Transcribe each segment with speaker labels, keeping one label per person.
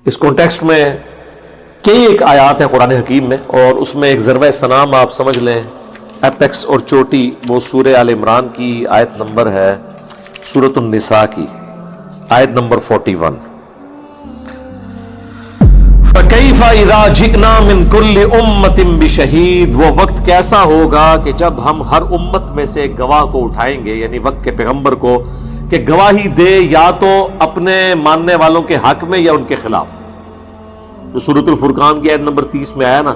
Speaker 1: اس context میں کئی ایک آیات ہیں قرآن حکیم میں، اور اس میں ایک ضربہ سلام آپ سمجھ لیں، ایپیکس اور چوٹی، وہ سورہ آل عمران کی آیت نمبر ہے، سورۃ النساء کی آیت نمبر 41۔ فَكَيْفَ إِذَا جِئْنَا مِنْ كُلِّ أُمَّةٍ بِشَهِيدٍ، وہ وقت کیسا ہوگا کہ جب ہم ہر امت میں سے ایک گواہ کو اٹھائیں گے، یعنی وقت کے پیغمبر کو، کہ گواہی دے یا تو اپنے ماننے والوں کے حق میں یا ان کے خلاف۔ جو سورۃ الفرقان کی آیت نمبر 30 میں آیا نا،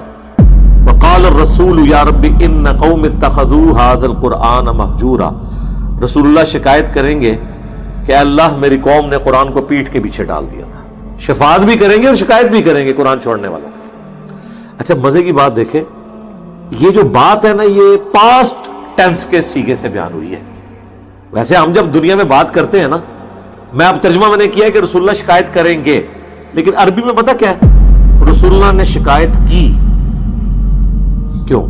Speaker 1: وَقَالَ الرَّسُولُ يَا رَبِّ إِنَّ قَوْمِ اتَّخَذُوا هَذَا الْقُرْآنَ مَهْجُورًا، رسول اللہ شکایت کریں گے کہ اللہ میری قوم نے قرآن کو پیٹھ کے پیچھے ڈال دیا تھا۔ شفاعت بھی کریں گے اور شکایت بھی کریں گے قرآن چھوڑنے والوں۔ اچھا مزے کی بات دیکھیں، یہ جو بات ہے نا، یہ پاسٹ ٹینس کے سیغے سے بیان ہوئی ہے۔ ویسے ہم جب دنیا میں بات کرتے ہیں نا، میں اب ترجمہ میں نے کیا ہے کہ رسول اللہ شکایت کریں گے، لیکن عربی میں پتہ کیا ہے؟ رسول اللہ نے شکایت کی۔ کیوں؟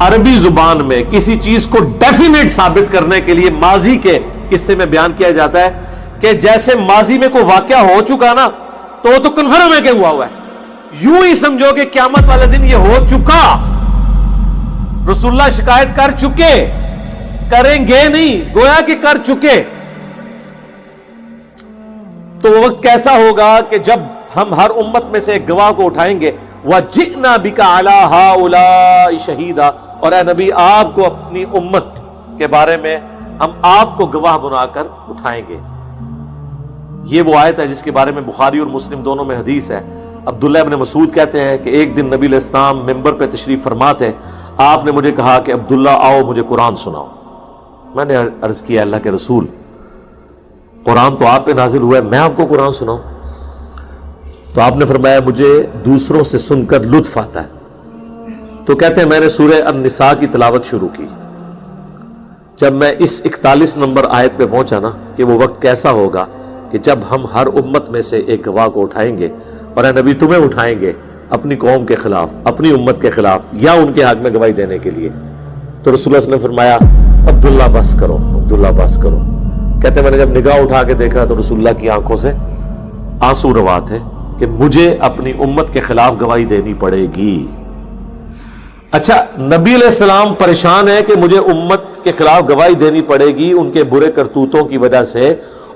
Speaker 1: عربی زبان میں کسی چیز کو ڈیفینیٹ ثابت کرنے کے لیے ماضی کے قصے میں بیان کیا جاتا ہے کہ جیسے ماضی میں کوئی واقعہ ہو چکا نا، تو وہ تو کنفرم ہے کہ ہوا ہے، یوں ہی سمجھو کہ قیامت والے دن یہ ہو چکا، رسول اللہ شکایت کر چکے، کریں گے نہیں، گویا کہ کر چکے۔ تو وہ وقت کیسا ہوگا کہ جب ہم ہر امت میں سے ایک گواہ کو اٹھائیں گے، وَجِئْنَا بِكَ عَلَىٰ هَٰؤُلَاءِ شَهِيدًا، اور اے نبی آپ کو اپنی امت کے بارے میں ہم آپ کو گواہ بنا کر اٹھائیں گے۔ یہ وہ آیت ہے جس کے بارے میں بخاری اور مسلم دونوں میں حدیث ہے۔ عبداللہ ابن مسعود کہتے ہیں کہ ایک دن نبی علیہ السلام ممبر پہ تشریف فرما تھے، آپ نے مجھے کہا کہ عبداللہ آؤ مجھے قرآن سناؤ۔ میں نے عرض کیا اللہ کے رسول، قرآن تو آپ پہ نازل ہوا ہے، میں آپ کو قرآن سناؤں؟ تو آپ نے فرمایا مجھے دوسروں سے سن کر لطف آتا ہے۔ تو کہتے ہیں میں نے سورہ النساء کی تلاوت شروع کی۔ جب میں اس 41 نمبر آیت پہ پہنچا نا کہ وہ وقت کیسا ہوگا کہ جب ہم ہر امت میں سے ایک گواہ کو اٹھائیں گے، اور اے نبی تمہیں اٹھائیں گے اپنی قوم کے خلاف، اپنی امت کے خلاف، یا ان کے حق میں گواہی دینے کے لیے، تو رسول اللہ صلی اللہ علیہ وسلم نے فرمایا عبداللہ بس کرو، عبداللہ بس کرو۔ کہتے ہیں میں نے جب نگاہ اٹھا کے دیکھا تو رسول اللہ کی آنکھوں سے آنسو روا تھے کہ مجھے اپنی امت کے خلاف گواہی دینی پڑے گی۔ اچھا نبی علیہ السلام پریشان ہے کہ مجھے امت کے خلاف گواہی دینی پڑے گی ان کے برے کرتوتوں کی وجہ سے،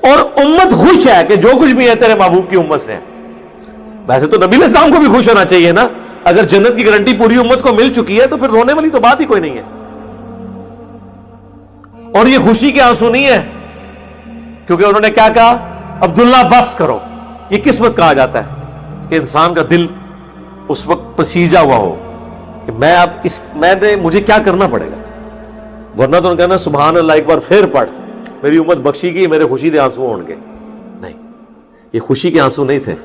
Speaker 1: اور امت خوش ہے کہ جو کچھ بھی ہے تیرے محبوب کی امت سے۔ ویسے تو نبی علیہ السلام کو بھی خوش ہونا چاہیے نا، اگر جنت کی گارنٹی پوری امت کو مل چکی ہے تو پھر رونے والی تو بات ہی کوئی نہیں ہے۔ اور یہ خوشی کے آنسو نہیں ہے، کیونکہ انہوں نے کیا کہا؟ عبداللہ بس کرو۔ یہ کس وقت کہا جاتا ہے کہ انسان کا دل اس وقت پسیجا ہوا ہو کہ مجھے کیا کرنا پڑے گا، ورنہ تو کہنا سبحان اللہ ایک بار پھر پڑھ، میری امت بخشی گئی، میرے خوشی دے آنسو ہون گے۔ نہیں، یہ خوشی کے آنسو نہیں تھے،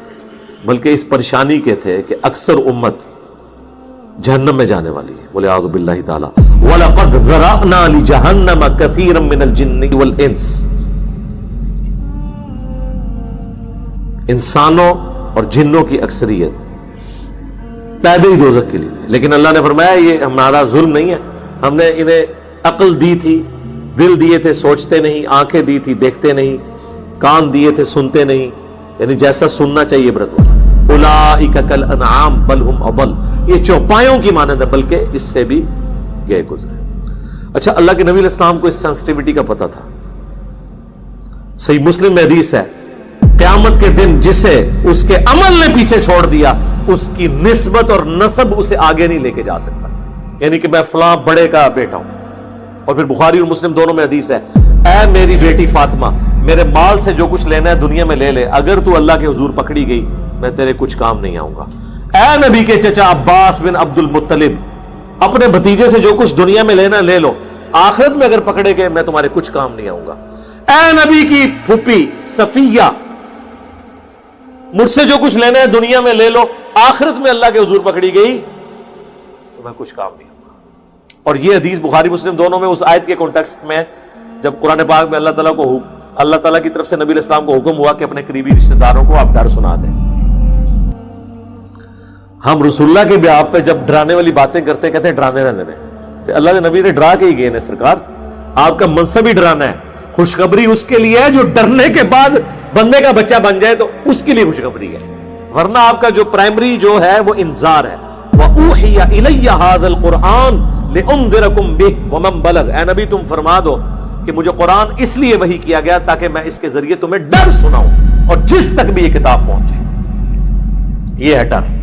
Speaker 1: بلکہ اس پریشانی کے تھے کہ اکثر امت جہنم میں جانے والی ہے، بولے اعوذ باللہ تعالی۔ وَلَقَدْ ذَرَأْنَا لِجَهَنَّمَ كَثِيرًا مِنَ الْجِنِّ وَالْإِنسِ، انسانوں اور جنوں کی اکثریت پیدا ہی دوزخ کے لیے، لیکن اللہ نے فرمایا یہ ہمارا ظلم نہیں ہے، ہم نے انہیں عقل دی تھی، دل دیے تھے سوچتے نہیں، آنکھیں دی تھی دیکھتے نہیں، کان دیے تھے سنتے نہیں، یعنی جیسا سننا چاہیے عبرت والا۔ اولئک کالانعام بل ہم اضل، یہ چوپایوں کی مانند ہے بلکہ اس سے بھی گئے گزرے۔ اچھا اللہ کے نبی علیہ السلام کو اس سینسٹیوٹی کا پتہ تھا۔ صحیح مسلم میں حدیث ہے، قیامت کے دن جسے اس کے عمل نے پیچھے چھوڑ دیا، اس کی نسبت اور نسب اسے آگے نہیں لے کے جا سکتا، یعنی کہ میں فلاں بڑے کا بیٹا ہوں۔ اور پھر بخاری اور مسلم دونوں میں حدیث ہے، اے میری بیٹی فاطمہ، میرے مال سے جو کچھ لینا ہے دنیا میں لے لے، اگر تو اللہ کے حضور پکڑی گئی میں تیرے کچھ کام نہیں آؤں گا۔ اے نبی کے چچا عباس بن عبد المطلب، اپنے بھتیجے سے جو کچھ دنیا میں لینا لے لو، آخرت میں اگر پکڑے گئے میں تمہارے کچھ کام نہیں آؤں گا۔ اے نبی کی پھوپھی صفیہ، مجھ سے جو کچھ لینا ہے دنیا میں لے لو، آخرت میں اللہ کے حضور پکڑی گئی تو میں کچھ کام نہیں آؤں گا۔ اور یہ حدیث بخاری مسلم دونوں میں اس آیت کے کانٹیکسٹ میں جب قرآن پاک میں اللہ تعالیٰ کی طرف سے نبی علیہ السلام کو حکم ہوا کہ اپنے قریبی رشتہ داروں کو آپ ڈر سنا دیں۔ ہم رسول اللہ کے بیان پہ جب ڈرانے والی باتیں کرتے ہیں کہتے ہیں ڈرانے رہنے دیں، تو اللہ کے نبی نے ڈرا کے ہی گئے ہیں سرکار، آپ کا منصب ہی ڈرانا ہے۔ خوشخبری اس کے لیے ہے جو ڈرنے کے بعد بندے کا بچہ بن جائے تو اس کے لیے خوشخبری ہے۔ ورنہ آپ کا جو پرائمری جو ہے وہ انذار ہے. وَأُوحِيَ إِلَيَّ هَذَا الْقُرْآنُ لِأُنذِرَكُم بِهِ وَمَن بَلَغَ. اے نبی تم فرما دو کہ مجھے قرآن اس لیے وحی کیا گیا تاکہ میں اس کے ذریعے تمہیں ڈر سناؤں اور جس تک بھی یہ کتاب پہنچے. یہ ہے ڈر.